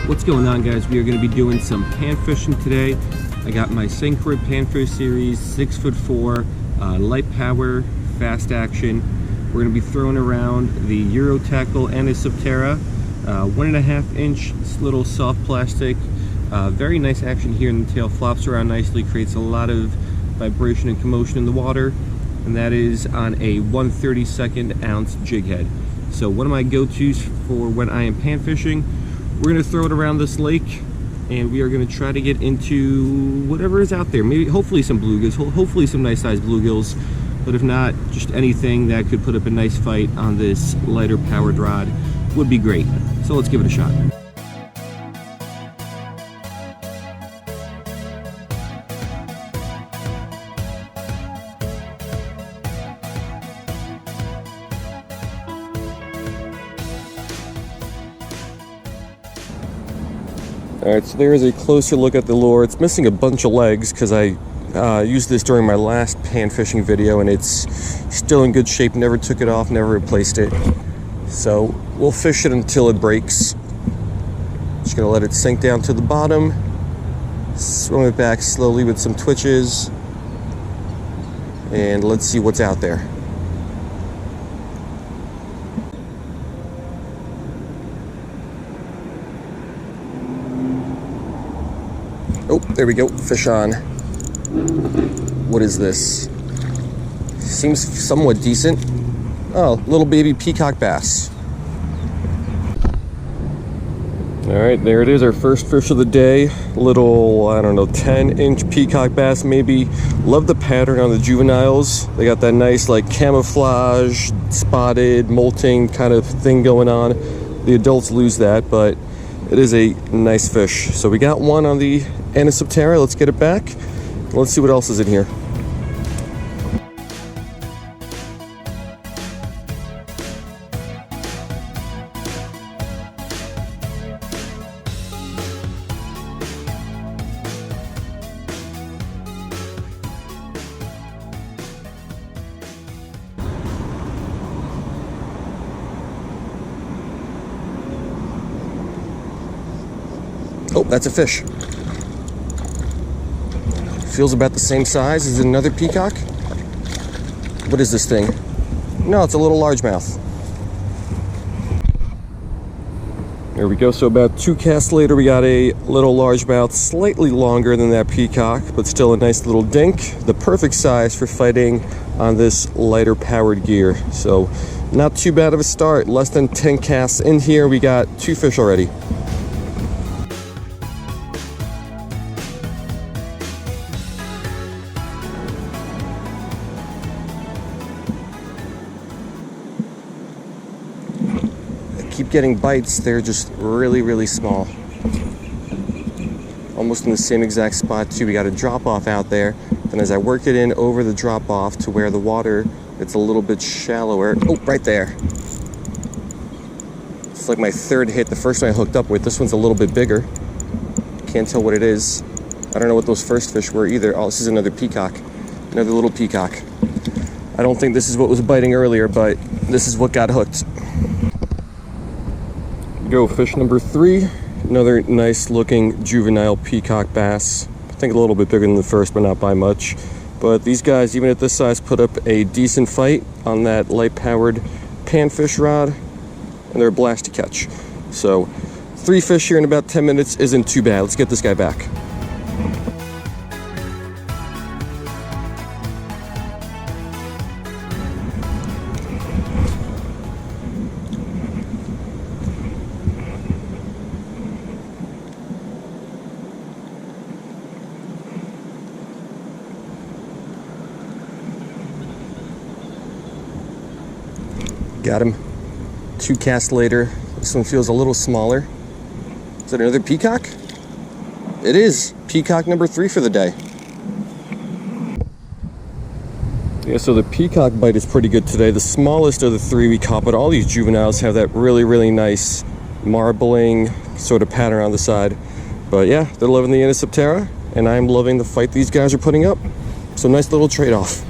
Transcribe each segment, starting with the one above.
What's going on, guys? We are going to be doing some pan fishing today. I got my Synchro Panfish Series 6'4", light power, fast action. We're going to be throwing around the Eurotackle Anisoptera, 1.5 inch little soft plastic. Very nice action here in the tail, flops around nicely, creates a lot of vibration and commotion in the water, and that is on a 1/32 ounce jig head. So one of my go-tos for when I am pan fishing. We're going to throw it around this lake, and we are going to try to get into whatever is out there. Maybe, hopefully some bluegills, hopefully some nice sized bluegills, but if not, just anything that could put up a nice fight on this lighter powered rod would be great. So let's give it a shot. Alright, so there is a closer look at the lure. It's missing a bunch of legs because I used this during my last pan fishing video, and it's still in good shape. Never took it off, never replaced it. So we'll fish it until it breaks. Just gonna let it sink down to the bottom, swim it back slowly with some twitches, and let's see what's out there. Oh, there we go, fish on. What is this? Seems somewhat decent. Oh, little baby peacock bass. All right, there it is, our first fish of the day. Little, I don't know, 10-inch peacock bass maybe. Love the pattern on the juveniles. They got that nice like camouflage, spotted, molting kind of thing going on. The adults lose that, but it is a nice fish. So we got one on the Anisoptera. Let's get it back. Let's see what else is in here. Oh, that's a fish. Feels about the same size as another peacock. What is this thing? No, it's a little largemouth. There we go. So about 2 casts later, we got a little largemouth, slightly longer than that peacock, but still a nice little dink. The perfect size for fighting on this lighter powered gear. So not too bad of a start. Less than 10 casts in here, we got 2 fish already. Keep getting bites. They're just really small, almost in the same exact spot too. We got a drop off out there, and as I work it in over the drop off to where the water, it's a little bit shallower. Oh, right there. It's like my third hit. The first one I hooked up with, this one's a little bit bigger. Can't tell what it is. I don't know what those first fish were either. Oh, this is another peacock, another little peacock. I don't think this is what was biting earlier, but this is what got hooked. Go fish number 3, another nice looking juvenile peacock bass. I think a little bit bigger than the first, but not by much. But these guys, even at this size, put up a decent fight on that light powered panfish rod, and they're a blast to catch. So 3 fish here in about 10 minutes isn't too bad. Let's get this guy back. Got him. 2 casts later. This one feels a little smaller. Is that another peacock? It is. Peacock number 3 for the day. Yeah, so the peacock bite is pretty good today. The smallest of the 3 we caught, but all these juveniles have that really nice marbling sort of pattern on the side. But yeah, they're loving the Anisoptera, and I'm loving the fight these guys are putting up. So nice little trade-off.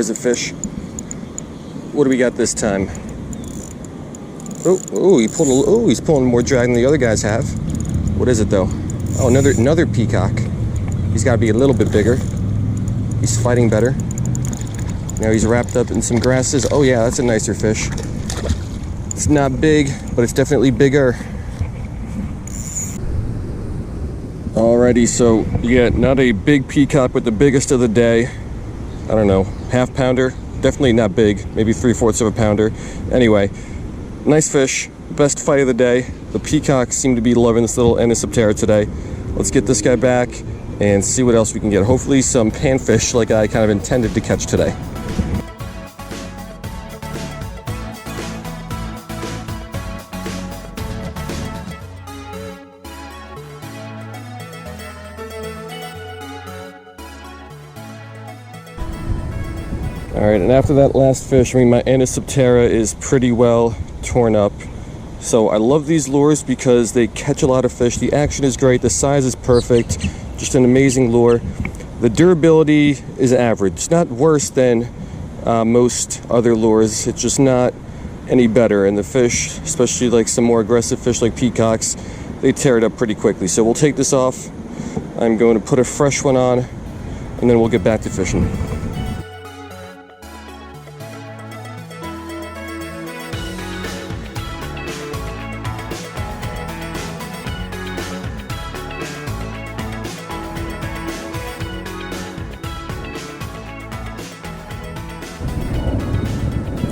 There's a fish. What do we got this time? Oh, he's pulling more drag than the other guys have. What is it though? Oh, another peacock. He's got to be a little bit bigger. He's fighting better. Now he's wrapped up in some grasses. Oh yeah, that's a nicer fish. It's not big, but it's definitely bigger. Alrighty, so yeah, not a big peacock, but the biggest of the day. I don't know, half pounder. Definitely not big, maybe 3/4 of a pounder. Anyway, nice fish, best fight of the day. The peacocks seem to be loving this little Anisoptera today. Let's get this guy back and see what else we can get. Hopefully some panfish like I kind of intended to catch today. All right, and after that last fish, I mean, my Anisoptera is pretty well torn up. So I love these lures because they catch a lot of fish. The action is great, the size is perfect, just an amazing lure. The durability is average. It's not worse than most other lures. It's just not any better. And the fish, especially like some more aggressive fish like peacocks, they tear it up pretty quickly. So we'll take this off. I'm going to put a fresh one on, and then we'll get back to fishing.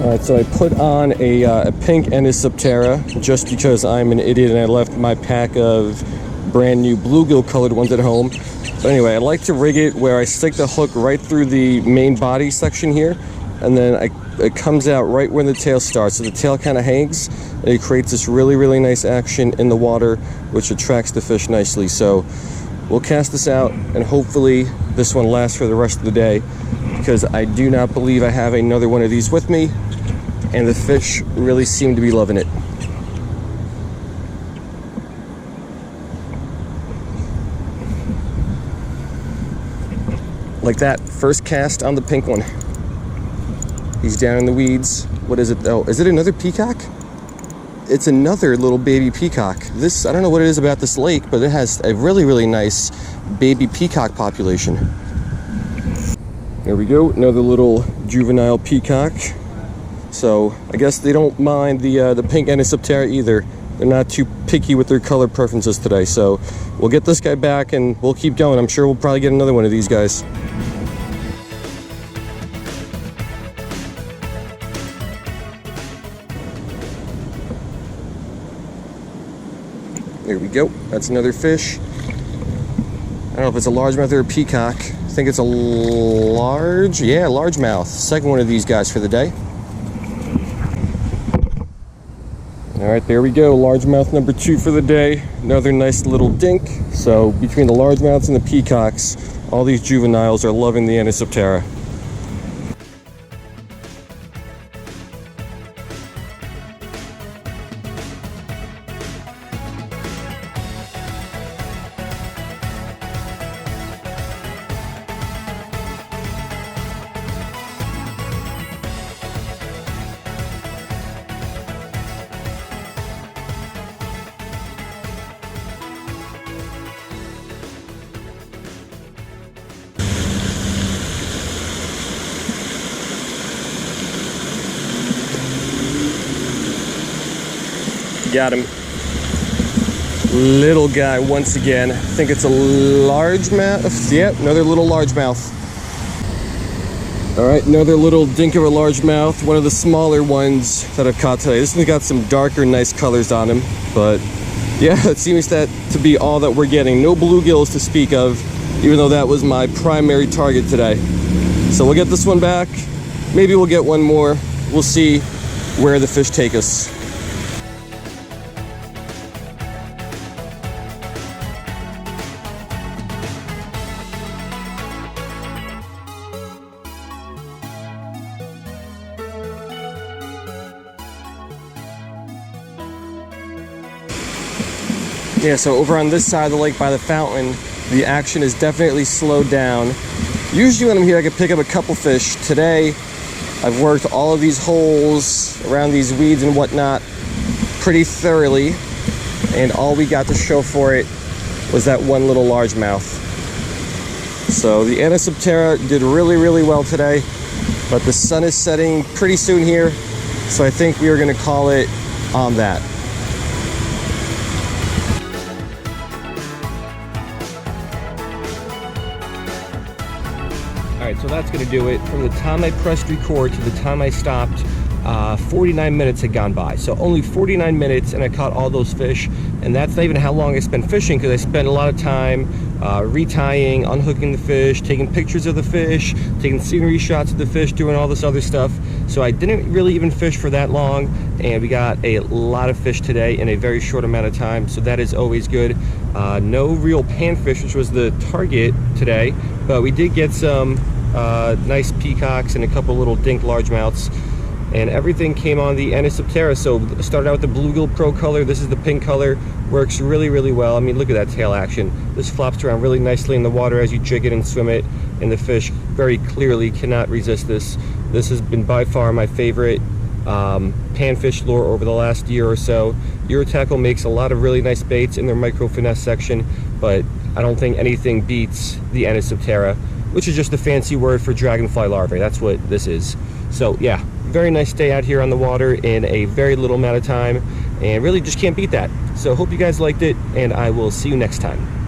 Alright, so I put on a pink Anisoptera just because I'm an idiot and I left my pack of brand new bluegill colored ones at home. But anyway, I like to rig it where I stick the hook right through the main body section here, and then it comes out right where the tail starts. So the tail kind of hangs, and it creates this really, really nice action in the water, which attracts the fish nicely. So we'll cast this out, and hopefully this one lasts for the rest of the day, because I do not believe I have another one of these with me, and the fish really seem to be loving it. Like that, first cast on the pink one. He's down in the weeds. What is it though? Is it another peacock? It's another little baby peacock. This, I don't know what it is about this lake, but it has a really, really nice baby peacock population. There we go, another little juvenile peacock. So I guess they don't mind the pink Anisoptera either. They're not too picky with their color preferences today. So we'll get this guy back and we'll keep going. I'm sure we'll probably get another one of these guys. There we go. That's another fish. I don't know if it's a largemouth or a peacock. I think it's a largemouth. Second one of these guys for the day. All right, there we go. Largemouth number 2 for the day. Another nice little dink. So between the largemouths and the peacocks, all these juveniles are loving the Anisoptera. Got him. Little guy once again. I think it's a largemouth. Yep, another little largemouth. All right, another little dink of a largemouth. One of the smaller ones that I've caught today. This one's got some darker, nice colors on him. But yeah, it seems that to be all that we're getting. No bluegills to speak of, even though that was my primary target today. So we'll get this one back. Maybe we'll get one more. We'll see where the fish take us. Yeah, so over on this side of the lake by the fountain, the action is definitely slowed down. Usually when I'm here I can pick up a couple fish. Today I've worked all of these holes around these weeds and whatnot pretty thoroughly, and all we got to show for it was that one little largemouth. So the Anisoptera did really well today, but the sun is setting pretty soon here, so I think we are going to call it on that. Alright, so that's going to do it. From the time I pressed record to the time I stopped, 49 minutes had gone by. So only 49 minutes and I caught all those fish. And that's not even how long I spent fishing, because I spent a lot of time retying, unhooking the fish, taking pictures of the fish, taking scenery shots of the fish, doing all this other stuff. So I didn't really even fish for that long, and we got a lot of fish today in a very short amount of time, so that is always good. No real panfish, which was the target today, but we did get some nice peacocks and a couple little dink largemouths, and everything came on the Anisoptera. So started out with the bluegill pro color. This is the pink color. Works really well. I mean, look at that tail action. This flops around really nicely in the water as you jig it and swim it, and the fish very clearly cannot resist this. This has been by far my favorite panfish lure over the last year or so. Eurotackle makes a lot of really nice baits in their micro finesse section, but I don't think anything beats the Anisoptera, which is just a fancy word for dragonfly larvae. That's what this is. So yeah, very nice day out here on the water in a very little amount of time, and really just can't beat that. So hope you guys liked it, and I will see you next time.